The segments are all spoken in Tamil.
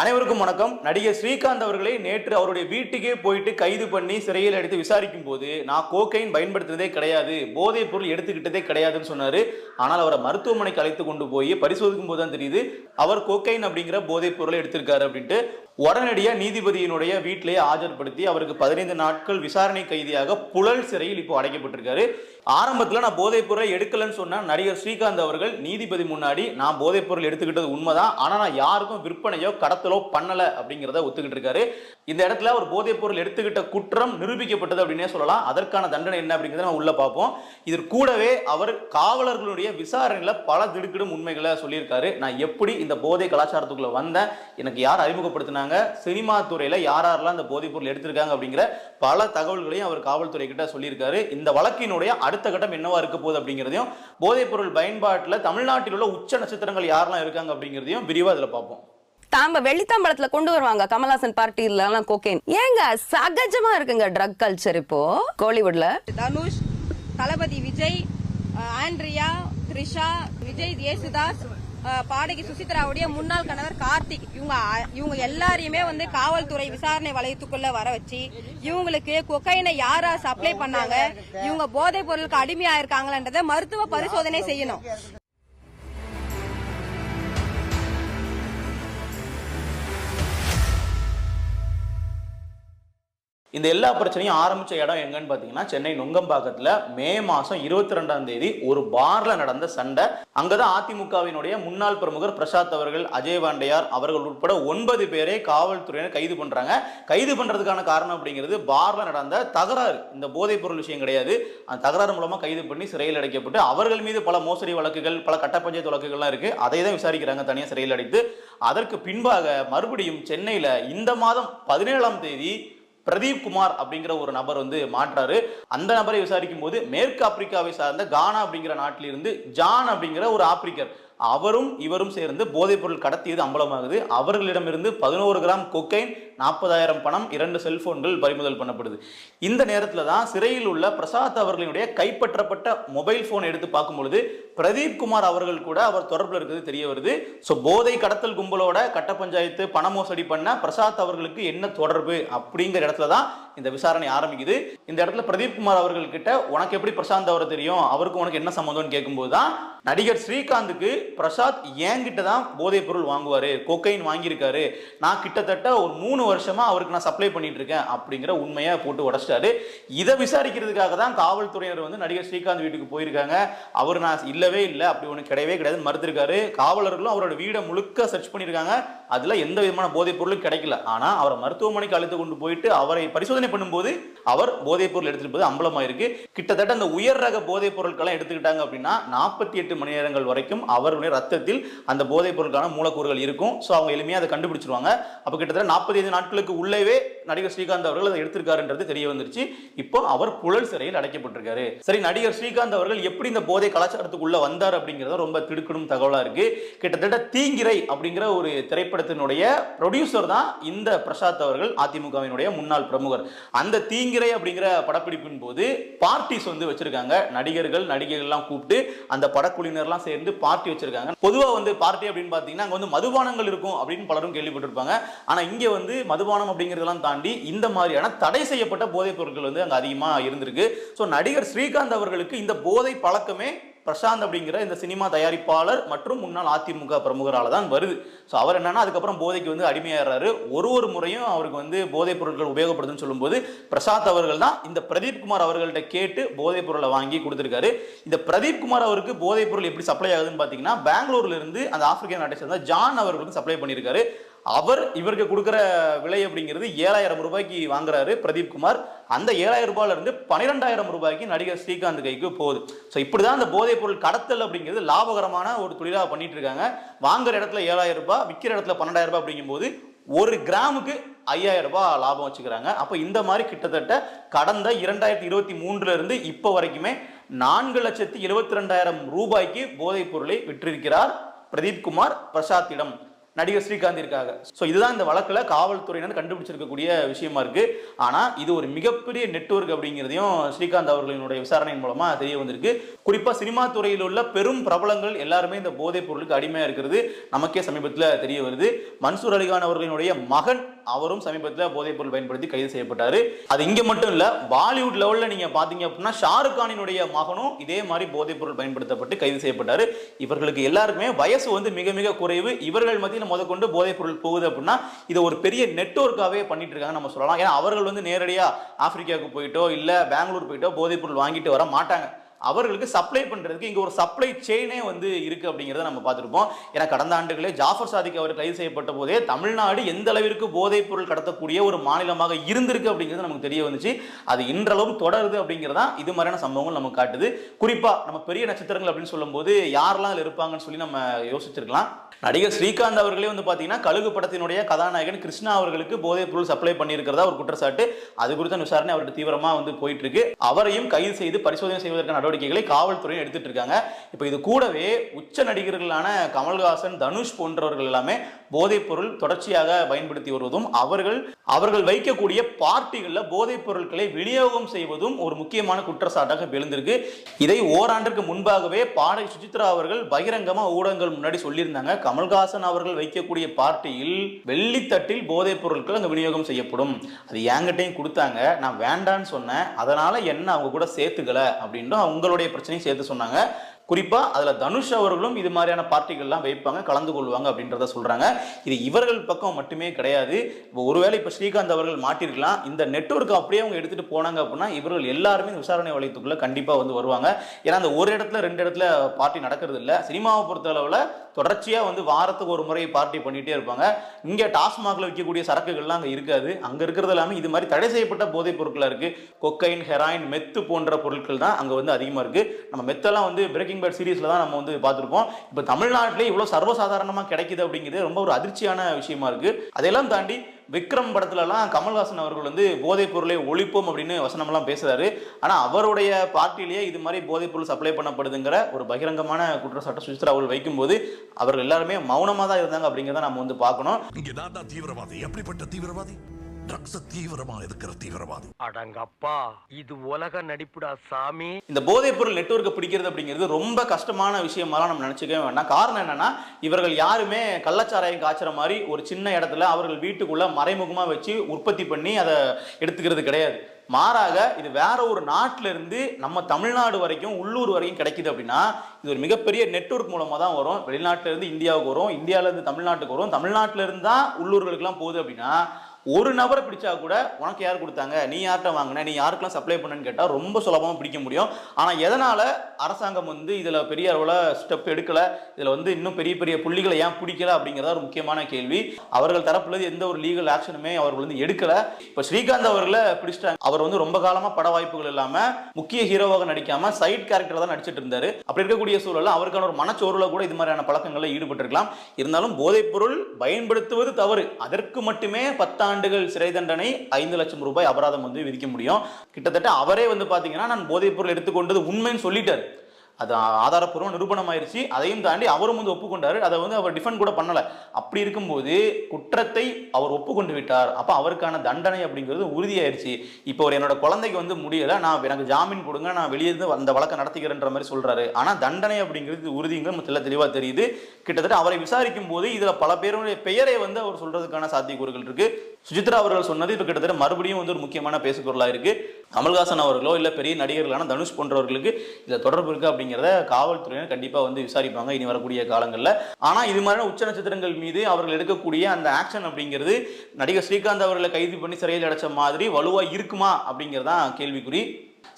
அனைவருக்கும் வணக்கம். நடிகர் ஸ்ரீகாந்த் அவர்களை நேற்று அவருடைய வீட்டுக்கே போயிட்டு கைது பண்ணி சிறையில் அடைத்து விசாரிக்கும் போது நான் கோக்கைன் பயன்படுத்துறதே கிடையாது, போதைப் பொருள் எடுத்துக்கிட்டதே கிடையாதுன்னு சொன்னாரு. ஆனால் அவரை மருத்துவமனைக்கு அழைத்து கொண்டு போய் பரிசோதிக்கும் போது தான் தெரியுது அவர் கோக்கைன் அப்படிங்கிற போதைப் பொருளை எடுத்திருக்காரு அப்படின்ட்டு. உடனடியாக நீதிபதியினுடைய வீட்டிலேயே ஆஜர்படுத்தி அவருக்கு 15 நாட்கள் விசாரணை கைதியாக புழல் சிறையில் இப்போ அடைக்கப்பட்டிருக்காரு. ஆரம்பத்தில் நான் போதைப் பொருளை எடுக்கலன்னு சொன்ன நடிகர் ஸ்ரீகாந்த் அவர்கள் நீதிபதி முன்னாடி நான் போதைப் பொருள் எடுத்துக்கிட்டது உண்மைதான், ஆனால் நான் யாருக்கும் விற்பனையோ கடத்தலோ பண்ணல அப்படிங்கிறத ஒத்துக்கிட்டு இருக்காரு. இந்த இடத்துல அவர் போதைப் பொருள் எடுத்துக்கிட்ட குற்றம் நிரூபிக்கப்பட்டது அப்படின்னே சொல்லலாம். அதற்கான தண்டனை என்ன அப்படிங்கிறத நம்ம உள்ள பார்ப்போம். இதற்கு கூடவே அவர் காவலர்களுடைய விசாரணையில் பல திடுக்கிடும் உண்மைகளை சொல்லியிருக்காரு. நான் எப்படி இந்த போதை கலாச்சாரத்துக்குள்ள வந்தேன், எனக்கு யார் அறிமுகப்படுத்தினாங்க, சினிமா துறையில யாரெல்லாம் இந்த போதைப் பொருள் எடுத்திருக்காங்க அப்படிங்கிற பல தகவல்களையும் அவர் காவல்துறை கிட்ட சொல்லியிருக்காரு. இந்த வழக்கினுடைய அடுத்த கட்டம் என்னவா இருக்க போகுது அப்படிங்கிறதையும், போதைப் பொருள் பயன்பாட்டில் தமிழ்நாட்டில் உள்ள உச்ச நட்சத்திரங்கள் யாரெல்லாம் இருக்காங்க அப்படிங்கிறதையும் விரிவா இதுல பார்ப்போம். தாம்ப வெள்ளித்தாம்பளத்துல கொண்டு வருவாங்க கமல்ஹாசன் பார்ட்டில கோகேன். ஏங்க சகஜமா இருக்குங்க ட்ரக் கல்ச்சர் இப்போ கோலிவுட்ல. தனுஷ், தளபதி விஜய், ஆண்ட்ரியா, த்ரிஷா, விஜய் யேசுதாஸ், பாடகி சுசித்ராவுடைய முன்னாள் கணவர் கார்த்திக், இவங்க எல்லாரையுமே காவல்துறை விசாரணை வளையத்துக்குள்ள வர வச்சு இவங்களுக்கு கொக்கைனை யாரா சப்ளை பண்ணாங்க, இவங்க போதைப் பொருளுக்கு அடிமையா இருக்காங்களன்றதை மருத்துவ பரிசோதனை செய்யணும். இந்த எல்லா பிரச்சனையும் ஆரம்பிச்ச இடம் எங்கன்னு பாத்தீங்கன்னா சென்னை நுங்கம்பாக்கத்துல மே மாசம் 22ஆம் தேதி ஒரு பார்ல நடந்த சண்டை. அங்கதான் அதிமுகவினுடைய முன்னாள் பிரமுகர் பிரசாத் அவர்கள், அஜய் வாண்டையார் அவர்கள் உட்பட 9 பேரை காவல்துறையினர் கைது பண்றாங்க. கைது பண்றதுக்கான காரணம் அப்படிங்கிறது பார்ல நடந்த தகராறு, இந்த போதைப் பொருள் விஷயம் கிடையாது. அந்த தகராறு மூலமா கைது பண்ணி சிறையில் அடைக்கப்பட்டு அவர்கள் மீது பல மோசடி வழக்குகள், பல கட்ட பஞ்சாயத்து வழக்குகள்லாம் இருக்கு. அதை தான் விசாரிக்கிறாங்க தனியாக சிறையில் அடைத்து. அதற்கு பின்பாக மறுபடியும் சென்னையில இந்த மாதம் 17ஆம் தேதி பிரதீப் குமார் அப்படிங்கிற ஒரு நபர் மாற்றாரு. அந்த நபரை விசாரிக்கும் போது மேற்கு ஆப்பிரிக்காவை சார்ந்த கானா அப்படிங்கிற நாட்டிலிருந்து ஜான் அப்படிங்கிற ஒரு ஆப்பிரிக்கர், அவரும் இவரும் சேர்ந்து போதைப் பொருள் கடத்தியது அம்பலமாகுது. அவர்களிடமிருந்து 11 கிராம் கொக்கைன், 40,000 பணம், 2 செல்போன்கள் பறிமுதல் பண்ணப்படுது. இந்த நேரத்தில் தான் சிறையில் உள்ள பிரசாத் அவர்களினுடைய கைப்பற்றப்பட்ட மொபைல் போன் எடுத்து பார்க்கும் பொழுது பிரதீப் குமார் அவர்கள் கூட அவர் தொடர்பில் இருக்கிறது தெரிய வருது. ஸோ போதை கடத்தல் கும்பலோட கட்ட பஞ்சாயத்து, பண மோசடி பண்ண பிரசாத் அவர்களுக்கு என்ன தொடர்பு அப்படிங்கிற இடத்துல தான் இந்த விசாரணை ஆரம்பிக்குது. இந்த இடத்துல பிரதீப் குமார் அவர்கள் கிட்ட உனக்கு எப்படி பிரசாந்த் அவரை தெரியும், அவருக்கு உனக்கு என்ன சம்பந்தம்னு கேட்கும்போது தான் நடிகர் ஸ்ரீகாந்துக்கு பிரசாத் என்கிட்ட தான் போதைப் பொருள் வாங்குவாரு, கொக்கைன் வாங்கியிருக்காரு, நான் கிட்டத்தட்ட ஒரு 3 வருஷமா அவருக்கு நான் சப்ளை பண்ணிட்டு இருக்கேன் அப்படிங்கிற உண்மையை போட்டு உடைச்சிட்டாரு. இதை விசாரிக்கிறதுக்காக தான் காவல்துறையினர் நடிகர் ஸ்ரீகாந்த் வீட்டுக்கு போயிருக்காங்க. அவர் நான் இல்லவே இல்லை, அப்படி ஒன்று கிடையவே கிடையாதுன்னு மறுத்திருக்காரு. காவலர்களும் அவரோட வீடை முழுக்க சர்ச் பண்ணியிருக்காங்க. அதுல எந்த விதமான போதைப் பொருளும் கிடைக்கல. ஆனா அவரை மருத்துவமனைக்கு அழைத்து கொண்டு போயிட்டு அவரை பரிசோதனை பண்ணும்போது அவர் போதைப் பொருள் எடுத்துட்டு அம்பலமாயிருக்கு. கிட்டத்தட்ட அந்த உயர் ரக போதைப் பொருட்கள்லாம் எடுத்துக்கிட்டாங்க அப்படின்னா 48 மணி நேரங்கள் வரைக்கும் அவர்களுடைய ரத்தத்தில் அந்த போதைப் பொருட்கான மூலக்கூறுகள் இருக்கும். ஸோ அவங்க எளிமையாக அதை கண்டுபிடிச்சிருவாங்க. அப்போ கிட்டத்தட்ட 45 நாட்களுக்கு உள்ளவே நடிகர் ஸ்ரீகாந்த் அவர்கள் அதை எடுத்திருக்காருன்றது தெரிய வந்துருச்சு. இப்போ அவர் புழல் சிறையில் அடைக்கப்பட்டிருக்காரு. சரி, நடிகர் ஸ்ரீகாந்த் அவர்கள் எப்படி இந்த போதை கலாச்சாரத்துக்குள்ள வந்தார் அப்படிங்கிறத ரொம்ப திடுக்கிடும் தகவலா இருக்கு. கிட்டத்தட்ட தீங்கிரை அப்படிங்கிற ஒரு திரைப்படத்தினுடைய ப்ரொடியூசர் தான் இந்த பிரசாத் அவர்கள், அதிமுகவினுடைய முன்னாள் பிரமுகர். அந்த தீங்கிரை அப்படிங்கிற படப்பிடிப்பின் போது பார்ட்டிஸ் வச்சிருக்காங்க. நடிகர்கள் நடிகைகள்லாம் கூப்பிட்டு அந்த படக்குழுவினர்லாம் சேர்ந்து பார்ட்டி வச்சிருக்காங்க. பொதுவாக பார்ட்டி அப்படின்னு பார்த்தீங்கன்னா அங்கே மதுபானங்கள் இருக்கும் அப்படின்னு பலரும் கேள்விப்பட்டிருப்பாங்க. ஆனால் இங்கே மதுபானம் அப்படிங்கிறதெல்லாம் தாண்டி இந்த மாதிரியான தடை செய்யப்பட்ட போதைப் பொருட்கள் அங்கே அதிகமாக இருந்திருக்கு. ஸோ நடிகர் ஸ்ரீகாந்த் அவர்களுக்கு இந்த போதை பழக்கமே பிரசாந்த் அப்படிங்கிற இந்த சினிமா தயாரிப்பாளர் மற்றும் முன்னாள் அதிமுக பிரமுகரால தான் வருது. ஸோ அவர் என்னன்னா அதுக்கப்புறம் போதைக்கு அடிமையாகிறாரு. ஒரு முறையும் அவருக்கு போதைப் பொருட்கள் உபயோகப்படுதுன்னு சொல்லும்போது பிரசாந்த் அவர்கள் தான் இந்த பிரதீப் குமார் அவர்கள்ட்ட கேட்டு போதைப் பொருளை வாங்கி கொடுத்துருக்காரு. இந்த பிரதீப் குமார் அவருக்கு போதைப் பொருள் எப்படி சப்ளை ஆகுதுன்னு பார்த்தீங்கன்னா பெங்களூர்ல இருந்து அந்த ஆப்பிரிக்கன் நாட்டை சேர்ந்த ஜான் அவர்களுக்கு சப்ளை பண்ணியிருக்காரு. அவர் இவருக்கு கொடுக்குற விலை அப்படிங்கிறது 7,000 ரூபாய்க்கு வாங்குறாரு பிரதீப் குமார். அந்த 7,000 ரூபாயில இருந்து 12,000 ரூபாய்க்கு நடிகர் ஸ்ரீகாந்த் கைக்கு போகுது. ஸோ இப்படிதான் அந்த போதைப் பொருள் கடத்தல் அப்படிங்கிறது லாபகரமான ஒரு தொழிலாக பண்ணிட்டு இருக்காங்க. வாங்குற இடத்துல 7,000 ரூபாய், விற்கிற இடத்துல 12,000 ரூபாய் அப்படிங்கும்போது 1 கிராமுக்கு 5,000 ரூபாய் லாபம் வச்சுக்கிறாங்க. அப்போ இந்த மாதிரி கிட்டத்தட்ட கடந்த 2023 இருந்து இப்போ வரைக்குமே 4,72,000 ரூபாய்க்கு போதைப் பொருளை விற்றிருக்கிறார் பிரதீப் குமார் பிரசாத்திடம். நடிகர் ஸ்ரீகாந்த் இருக்காங்க. ஸோ இதுதான் இந்த வழக்கில் காவல்துறையினர் கண்டுபிடிச்சிருக்கக்கூடிய விஷயமா இருக்கு. ஆனால் இது ஒரு மிகப்பெரிய நெட்வொர்க் அப்படிங்கிறதையும் ஸ்ரீகாந்த் அவர்களினுடைய விசாரணையின் மூலமா தெரிய வந்திருக்கு. குறிப்பாக சினிமா துறையில் உள்ள பெரும் பிரபலங்கள் எல்லாருமே இந்த போதைப் பொருளுக்கு அடிமையா இருக்கிறது நமக்கே சமீபத்தில் தெரிய வருது. மன்சூர் அலிகான் அவர்களினுடைய மகன் அவரும் சமீபத்தில் போதைப் பொருள் பயன்படுத்தி கைது செய்யப்பட்டாரு. அது இங்க மட்டும் இல்ல, பாலிவுட் லெவல்ல நீங்க பாத்தீங்க அப்படின்னா ஷாருக் கானினுடைய மகனும் இதே மாதிரி போதைப் பொருள் பயன்படுத்தப்பட்டு கைது செய்யப்பட்டாரு. இவர்களுக்கு எல்லாருக்குமே வயசு வந்து மிக மிக குறைவு. இவர்கள் மத்தியில் முதற்கொண்டு போதைப் பொருள் போகுது அப்படின்னா இது ஒரு பெரிய நெட்வொர்க்காவே பண்ணிட்டு இருக்காங்க நம்ம சொல்லலாம். ஏன்னா அவர்கள் வந்து நேரடியா ஆப்பிரிக்காவுக்கு போயிட்டோ இல்ல பெங்களூர் போயிட்டோ போதைப் பொருள் வாங்கிட்டு வர மாட்டாங்க. அவர்களுக்கு சப்ளை பண்றதுக்கு இங்க ஒரு சப்ளை செயினே வந்து இருக்கு அப்படிங்கறத நம்ம பார்த்திருப்போம். ஏன்னா கடந்த ஆண்டுகளே ஜாஃபர் சாதிக் அவர் கைது செய்யப்பட்ட போதே தமிழ்நாடு எந்த அளவிற்கு போதைப் பொருள் கடத்தக்கூடிய ஒரு மாநிலமாக இருந்திருக்கு அப்படிங்கிறது நமக்கு தெரிய வந்துச்சு. அது இன்றளவும் தொடருது அப்படிங்கிறதா இது மாதிரியான சம்பவங்கள் நமக்கு காட்டுது. குறிப்பா நம்ம பெரிய நட்சத்திரங்கள் அப்படின்னு சொல்லும் போது யாரெல்லாம் அதில் இருப்பாங்கன்னு சொல்லி நம்ம யோசிச்சிருக்கலாம். நடிகர் ஸ்ரீகாந்த் அவர்களே வந்து பாத்தீங்கன்னா கழுகு படத்தினுடைய கதாநாயகன் கிருஷ்ணா அவர்களுக்கு போதைப் பொருள் சப்ளை பண்ணியிருக்கிறதா ஒரு குற்றச்சாட்டு. அது குறித்த விசாரணை அவருக்கு தீவிரமா வந்து போயிட்டு இருக்கு. அவரையும் கைது செய்து பரிசோதனை செய்வதற்கான நடவடிக்கைகளை காவல்துறை எடுத்துட்டு இருக்காங்க. இப்போ இது கூடவே உச்ச நடிகர்களான கமல்ஹாசன், தனுஷ் போன்றவர்கள் எல்லாமே போதைப் பொருள் தொடர்ச்சியாக பயன்படுத்தி வருவதும் அவர்கள் வைக்கக்கூடிய பார்ட்டிகள்ல போதைப் பொருட்களை விநியோகம் செய்வதும் ஒரு முக்கியமான குற்றச்சாட்டாக எழுந்திருக்கு. இதை ஓராண்டிற்கு முன்பாகவே பாடகி சுசித்ரா அவர்கள் பகிரங்கமா ஊடகங்கள் முன்னாடி சொல்லியிருந்தாங்க. கமல்ஹாசன் அவர்கள் வைக்கக்கூடிய பார்ட்டியில் வெள்ளித்தட்டில் போதைப் பொருட்கள் அங்க விநியோகம் செய்யப்படும். அது என்கிட்டையும் கொடுத்தாங்க, நான் வேண்டான்னு சொன்னேன், அதனால என்ன அவங்க கூட சேர்த்துக்கல அப்படின்ட்டு அவங்களுடைய பிரச்சனையும் சேர்த்து சொன்னாங்க. குறிப்பா அதுல தனுஷ் அவர்களும் இது மாதிரியான பார்ட்டிகள்லாம் வைப்பாங்க, கலந்து கொள்வாங்க அப்படின்றத சொல்றாங்க. இது இவர்கள் பக்கம் மட்டுமே கிடையாது. ஒருவேளை இப்ப ஸ்ரீகாந்த் அவர்கள் மாட்டிருக்கலாம். இந்த நெட்வொர்க் அப்படியே அவங்க எடுத்துட்டு போனாங்க அப்படின்னா இவர்கள் எல்லாருமே விசாரணை வளையத்துக்குள்ள கண்டிப்பா வந்து வருவாங்க. ஏன்னா அந்த ஒரு இடத்துல ரெண்டு இடத்துல பார்ட்டி நடக்கிறது இல்ல. சினிமாவை பொறுத்த அளவுல தொடர்ச்சியா வந்து வாரத்துக்கு ஒரு முறை பார்ட்டி பண்ணிட்டே இருப்பாங்க. இங்க டாஸ்மாக்ல விற்கக்கூடிய சரக்குகள்லாம் அங்க இருக்காது. அங்க இருக்கிறது எல்லாமே இது மாதிரி தடை செய்யப்பட்ட போதைப் பொருட்களா இருக்கு. கொக்கைன், ஹெராயின், மெத்து போன்ற பொருட்கள் தான் அங்க வந்து அதிகமா இருக்கு. நம்ம மெத்தெல்லாம் வந்து பிரேக்கிங் பேட் சீரிஸ்ல தான் நம்ம வந்து பார்த்திருப்போம். இப்ப தமிழ்நாட்டிலே இவ்வளவு சர்வசாதாரணமா கிடைக்குது அப்படிங்கிறது ரொம்ப ஒரு அதிர்ச்சியான விஷயமா இருக்கு. அதெல்லாம் தாண்டி விக்ரம் படத்துலலாம் கமல்ஹாசன் அவர்கள் வந்து போதைப் பொருளை ஒழிப்போம் அப்படின்னு வசனம்லாம் பேசுறாரு. ஆனா அவருடைய பார்ட்டிலேயே இது மாதிரி போதைப் பொருள் சப்ளை பண்ணப்படுதுங்கிற ஒரு பகிரங்கமான குற்றச்சாட்டு சுசித்ரா அவர்கள் வைக்கும்போது அவர்கள் எல்லாருமே மௌனமா தான் இருந்தாங்க அப்படிங்கிறத நம்ம வந்து பார்க்கணும். தீவிரவாதி எப்படிப்பட்ட தீவிரவாதி? ட்ரக்ஸ் தீவிரமா இருக்கிற தீவிரவாதி. அடங்கப்பா, இது உலக நடிப்புடா சாமி. இந்த போதைப் பொருள் நெட்வொர்க்கை பிடிக்கிறது அப்படிங்கிறது ரொம்ப கஷ்டமான விஷயமாலாம் நம்ம நினைச்சுக்கவே வேண்டாம். காரணம் என்னன்னா இவர்கள் யாருமே கள்ளச்சாராயம் காய்ச்சற மாதிரி ஒரு சின்ன இடத்துல அவர்கள் வீட்டுக்குள்ள மறைமுகமா வச்சு உற்பத்தி பண்ணி அதை எடுத்துக்கிறது கிடையாது. மாறாக இது வேற ஒரு நாட்டில இருந்து நம்ம தமிழ்நாடு வரைக்கும் உள்ளூர் வரைக்கும் கிடைக்குது அப்படின்னா இது ஒரு மிகப்பெரிய நெட்வொர்க் மூலமா தான் வரும். வெளிநாட்டில இருந்து இந்தியாவுக்கு வரும், இந்தியாவில இருந்து தமிழ்நாட்டுக்கு வரும், தமிழ்நாட்டில இருந்து தான் உள்ளூர்களுக்கெல்லாம் போகுது. அப்படின்னா ஒரு நபரை பிடிச்சா கூட உனக்கு யார் கொடுத்தாங்க, நீ யார்கிட்ட வாங்கின, நீ யாருக்கெல்லாம் சப்ளை பண்ணன்னு கேட்டால் ரொம்ப சுலபமாக பிடிக்க முடியும். ஆனால் எதனால அரசாங்கம் வந்து இதில் பெரிய அளவில் ஸ்டெப் எடுக்கல, இதில் வந்து இன்னும் பெரிய பெரிய புள்ளிகளை ஏன் பிடிக்கல அப்படிங்கிறத ஒரு முக்கியமான கேள்வி. அவர்கள் தரப்புல எந்த ஒரு லீகல் ஆக்ஷனுமே அவர்கள் வந்து எடுக்கல. இப்போ ஸ்ரீகாந்த் அவர்களை பிடிச்சிட்டாங்க. அவர் வந்து ரொம்ப காலமாக பட வாய்ப்புகள் இல்லாமல் முக்கிய ஹீரோவாக நடிக்காம சைட் கேரக்டர் தான் நடிச்சிட்டு இருந்தாரு. அப்படி இருக்கக்கூடிய சூழலில் அவருக்கான ஒரு மனச்சோர்வில் கூட இது மாதிரியான பழக்கங்களில் ஈடுபட்டிருக்கலாம். இருந்தாலும் போதைப் பொருள் பயன்படுத்துவது தவறு, அதற்கு மட்டுமே 10 ஆண்டுகள் சிறை தண்டனை, 5 லட்சம் ரூபாய் அபராதம் வந்து விதிக்க முடியும். கிட்டத்தட்ட அவரே வந்து பாத்தீங்கன்னா நான் போதைப் பொருள் எடுத்துக்கொண்டது உண்மைன்னு சொல்லிட்டாரு. அது ஆதாரப்பூர்வ நிரூபணம் ஆயிருச்சு. அதையும் தாண்டி அவரும் வந்து ஒப்புக்கொண்டாரு. அதை வந்து அவர் டிஃபெண்ட் கூட பண்ணல. அப்படி இருக்கும்போது குற்றத்தை அவர் ஒப்புக்கொண்டு விட்டார். அப்ப அவருக்கான தண்டனை அப்படிங்கிறது உறுதியாயிருச்சு. இப்போ அவர் என்னோட குழந்தைக்கு வந்து முடியல, நான் எனக்கு ஜாமீன் கொடுங்க, நான் வெளியே இருந்து அந்த வழக்கை நடத்திக்கிறேன்ற மாதிரி சொல்றாரு. ஆனா தண்டனை அப்படிங்கிறது உறுதிங்க தெளிவா தெரியுது. கிட்டத்தட்ட அவரை விசாரிக்கும் போது இதுல பல பேருடைய பெயரை வந்து அவர் சொல்றதுக்கான சாத்தியக்கூறுகள் இருக்கு. சுசித்ரா அவர்கள் சொன்னது இப்ப கிட்டத்தட்ட மறுபடியும் வந்து ஒரு முக்கியமான பேசுபொருளா இருக்கு. கமல்ஹாசன் அவர்களோ இல்ல பெரிய நடிகர்களான தனுஷ் போன்றவர்களுக்கு இதுல தொடர்பு இருக்கு அப்படிங்கிறத காவல்துறையினர் கண்டிப்பா வந்து விசாரிப்பாங்க இனி வரக்கூடிய காலங்கள்ல. ஆனா இது மாதிரியான உச்ச நட்சத்திரங்கள் மீது அவர்கள் எடுக்கக்கூடிய அந்த ஆக்ஷன் அப்படிங்கிறது நடிகர் ஸ்ரீகாந்த் அவர்களை கைது பண்ணி சிறையில் அடைச்ச மாதிரி வலுவா இருக்குமா அப்படிங்கிறதான் கேள்விக்குறி.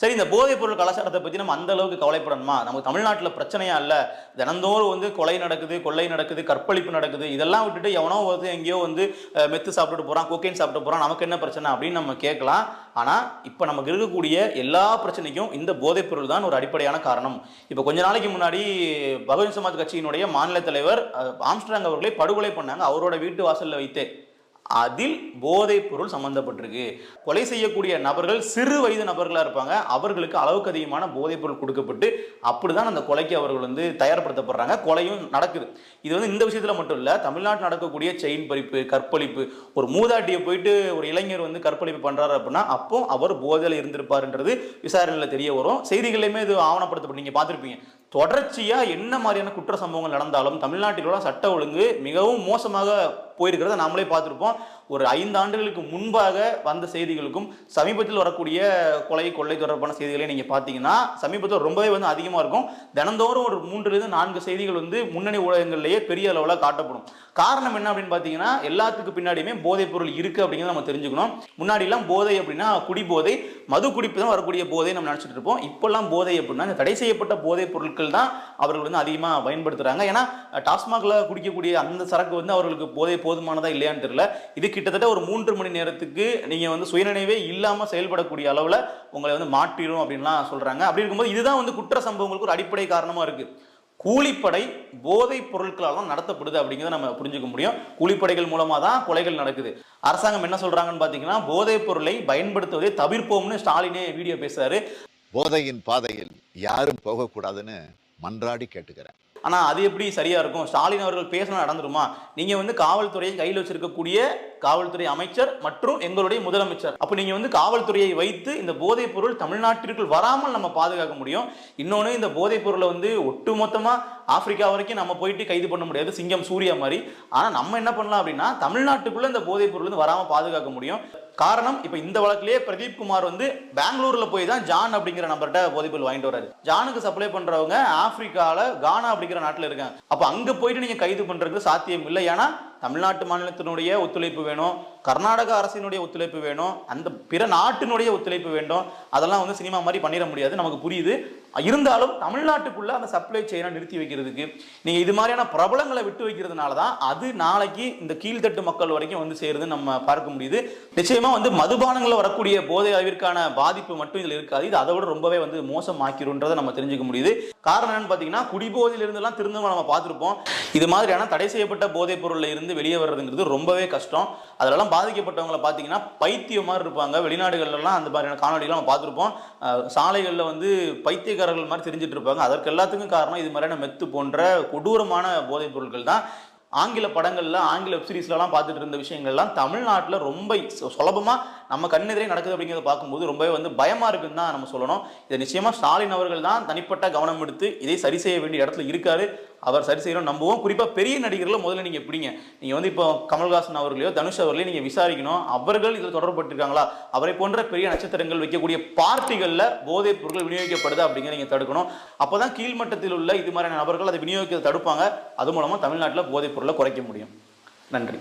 சரி, இந்த போதைப் பொருள் கலாச்சாரத்தை பற்றி நம்ம அந்த அளவுக்கு கவலைப்படணுமா? நமக்கு தமிழ்நாட்டில் பிரச்சனையா இல்லை, தினந்தோறும் வந்து கொலை நடக்குது, கொள்ளை நடக்குது, கற்பழிப்பு நடக்குது, இதெல்லாம் விட்டுட்டு எவனோ வந்து எங்கேயோ வந்து மெத்து சாப்பிட்டுட்டு போகிறான், கோக்கைன் சாப்பிட்டு போகிறான், நமக்கு என்ன பிரச்சனை அப்படின்னு நம்ம கேட்கலாம். ஆனால் இப்போ நமக்கு இருக்கக்கூடிய எல்லா பிரச்சனைக்கும் இந்த போதைப் பொருள் தான் ஒரு அடிப்படையான காரணம். இப்போ கொஞ்ச நாளைக்கு முன்னாடி பகுஜன் சமாஜ் கட்சியினுடைய மாநில தலைவர் ஆம்ஸ்ட்ராங் அவர்களை படுகொலை பண்ணாங்க அவரோட வீட்டு வாசலில் வைத்தே. அதில் போதைப் பொருள் சம்பந்தப்பட்டிருக்கு. கொலை செய்யக்கூடிய நபர்கள் சிறு வயது நபர்களா இருப்பாங்க, அவர்களுக்கு அளவுக்கு அதிகமான போதைப் பொருள் கொடுக்கப்பட்டு அப்படிதான் அந்த கொலைக்கு அவர்கள் வந்து தயார்படுத்தப்படுறாங்க. கொலையும் நடக்குது. இது வந்து இந்த விஷயத்துல மட்டும் இல்ல, தமிழ்நாட்டில் நடக்கக்கூடிய செயின் பறிப்பு, கற்பழிப்பு, ஒரு மூதாட்டியை போயிட்டு ஒரு இளைஞர் வந்து கற்பழிப்பு பண்றாரு அப்படின்னா அப்போ அவர் போதையில இருந்திருப்பாருன்றது விசாரணையில தெரிய வரும். செய்திகளையுமே இது ஆவணப்படுத்தப்பட்டு நீங்க பார்த்திருப்பீங்க. தொடர்ச்சியா என்ன மாதிரியான குற்ற சம்பவங்கள் நடந்தாலும் தமிழ்நாட்டிலோட சட்ட ஒழுங்கு மிகவும் மோசமாக போயிருக்கிறத நாமளே பார்த்திருப்போம். ஒரு 5 ஆண்டுகளுக்கு முன்பாக வந்த செய்திகளுக்கும் சமீபத்தில் வரக்கூடிய கொலை கொள்ளை தொடர்பான செய்திகளை நீங்க பாத்தீங்கன்னா சமீபத்தில் ரொம்பவே வந்து அதிகமா இருக்கும். தினந்தோறும் ஒரு 3-4 செய்திகள் வந்து முன்னணி ஊடகங்கள்லயே பெரிய அளவுல காட்டப்படும். காரணம் என்ன அப்படின்னு பாத்தீங்கன்னா எல்லாத்துக்கு பின்னாடியுமே போதைப் பொருள் இருக்கு அப்படிங்கிறத நம்ம தெரிஞ்சுக்கணும். முன்னாடி எல்லாம் போதை அப்படின்னா குடி போதை, மது குடிப்பு தான் வரக்கூடிய போதை நம்ம நினைச்சிட்டு இருப்போம். இப்பெல்லாம் போதை அப்படின்னா இந்த தடை செய்யப்பட்ட போதைப் பொருட்கள் தான் அவர்கள் வந்து அதிகமா பயன்படுத்துறாங்க. ஏன்னா டாஸ்மாக்ல குடிக்கக்கூடிய அந்த சரக்கு வந்து அவர்களுக்கு போதை போதுமானதா இல்லையான்னு தெரியல. இது கிட்டத்தட்ட ஒரு 3 மணி நேரத்துக்கு நீங்க வந்து சுயநினைவே இல்லாம செயல்படக்கூடிய அளவுல உங்களை வந்து மாற்றிடும் அப்படின்லாம் சொல்றாங்க. அப்படி இருக்கும்போது இதுதான் வந்து குற்ற சம்பவங்களுக்கு ஒரு அடிப்படை காரணமா இருக்கு. கூலிப்படை போதைப் பொருட்களால் தான் நடத்தப்படுது அப்படிங்கிறத நம்ம புரிஞ்சுக்க முடியும். கூலிப்படைகள் மூலமா தான் கொலைகள் நடக்குது. அரசாங்கம் என்ன சொல்றாங்கன்னு பாத்தீங்கன்னா போதைப் பொருளை பயன்படுத்துவதை தவிர்ப்போம்னு ஸ்டாலினே வீடியோ பேசுறாரு. போதையின் பாதையில் யாரும் போகக்கூடாதுன்னு மன்றாடி கேட்டுக்கிறேன். ஆனா அது எப்படி சரியா இருக்கும்? ஸ்டாலின் அவர்கள் பேசணும் நடந்துருமா? நீங்க வந்து காவல்துறையை கையில் வச்சிருக்கக்கூடிய காவல்துறை அமைச்சர் மற்றும் எங்களுடைய முதலமைச்சர், அப்ப நீங்க வந்து காவல்துறையை வைத்து இந்த போதைப் பொருள் தமிழ்நாட்டிற்குள் வராமல் நம்ம பாதுகாக்க முடியும். இன்னொன்னு, இந்த போதைப் பொருளை வந்து ஒட்டுமொத்தமா ஆப்பிரிக்கா வரைக்கும் நம்ம போயிட்டு கைது பண்ண முடியாது, சிங்கம் சூர்யா மாதிரி. ஆனா நம்ம என்ன பண்ணலாம் அப்படின்னா தமிழ்நாட்டுக்குள்ள இந்த போதைப் பொருள் வந்து வராம பாதுகாக்க முடியும். காரணம், இப்ப இந்த வழக்கிலேயே பிரதீப் குமார் வந்து பெங்களூர்ல போய் தான் ஜான் அப்படிங்கிற நபர்கிட்ட போதைப் பொருள் வாங்கிட்டு வராரு. ஜானுக்கு சப்ளை பண்றவங்க ஆப்பிரிக்கால கானா அப்படிங்கிற நாட்டுல இருக்காங்க. அப்ப அங்க போயிட்டு நீங்க கைது பண்றதுக்கு சாத்தியம் இல்லை. ஏன்னா தமிழ்நாட்டு மாநிலத்தினுடைய ஒத்துழைப்பு வேணும், கர்நாடக அரசினுடைய ஒத்துழைப்பு வேணும், அந்த பிற நாட்டினுடைய ஒத்துழைப்பு வேண்டும். அதெல்லாம் வந்து சினிமா மாதிரி பண்ணிட முடியாது, நமக்கு புரியுது. இருந்தாலும் தமிழ்நாட்டுக்குள்ள அந்த சப்ளை செயினை நிறுத்தி வைக்கிறதுக்கு நீங்க இது மாதிரியான பிரபலங்களை விட்டு வைக்கிறதுனால தான் அது நாளைக்கு இந்த கீழ்த்தட்டு மக்கள் வரைக்கும் வந்து சேருதுன்னு நம்ம பார்க்க முடியுது. நிச்சயமா வந்து மதுபானங்களில் வரக்கூடிய போதை அளவிற்கான பாதிப்பு மட்டும் இதுல இருக்காது, இது அதை விட ரொம்பவே வந்து மோசமாக்கிருன்றதை நம்ம தெரிஞ்சுக்க முடியுது. காரணம் என்னன்னு பாத்தீங்கன்னா குடிபோதையில இருந்து எல்லாம் திருந்தவங்க நம்ம பார்த்திருப்போம். இது மாதிரியான தடை செய்யப்பட்ட போதைப் பொருள்ல இருந்து வெளியே வர்றதுங்கிறது ரொம்பவே கஷ்டம். அதெல்லாம் பாதிக்கப்பட்டவங்களை பார்த்தீங்கன்னா பைத்தியம் மாதிரி இருப்பாங்க. வெளிநாடுகள்லாம் அந்த மாதிரியான காணொலிகள் நம்ம பார்த்துருப்போம். சாலைகளில் வந்து பைத்தியக்காரர்கள் மாதிரி தெரிஞ்சிட்டு இருப்பாங்க. அதற்கு எல்லாத்துக்கும் காரணம் இது மாதிரியான மெத்து போன்ற கொடூரமான போதைப் பொருட்கள் தான். ஆங்கில படங்கள்ல, ஆங்கில வெப்சீரிஸ்லாம் பார்த்துட்டு இருந்த விஷயங்கள்லாம் தமிழ்நாட்டில் ரொம்ப சுலபமா நம்ம கண்ணெதிரே நடக்குது அப்படிங்கிறத பார்க்கும்போது ரொம்பவே வந்து பயமா இருக்குன்னு தான் நம்ம சொல்லணும். இதை நிச்சயமா ஸ்டாலின் அவர்கள் தான் தனிப்பட்ட கவனம் எடுத்து இதை சரி செய்ய வேண்டிய இடத்துல இருக்காரு. அவர் சரி செய்யணும் நம்புவோம். குறிப்பா பெரிய நடிகர்களை முதல்ல நீங்க எப்படிங்க, நீங்க வந்து இப்போ கமல்ஹாசன் அவர்களையோ தனுஷ் அவர்களையோ நீங்க விசாரிக்கணும், அவர்கள் இதில் தொடர்பட்டிருக்காங்களா, அவரை போன்ற பெரிய நட்சத்திரங்கள் வைக்கக்கூடிய பார்ட்டிகள்ல போதைப் பொருட்கள் விநியோகிக்கப்படுது அப்படிங்கிற நீங்க தடுக்கணும். அப்பதான் கீழ்மட்டத்தில் உள்ள இது மாதிரியான நபர்கள் அதை விநியோகிக்க தடுப்பாங்க. அது மூலமா தமிழ்நாட்டில் போதைப் பொருளை குறைக்க முடியும். நன்றி.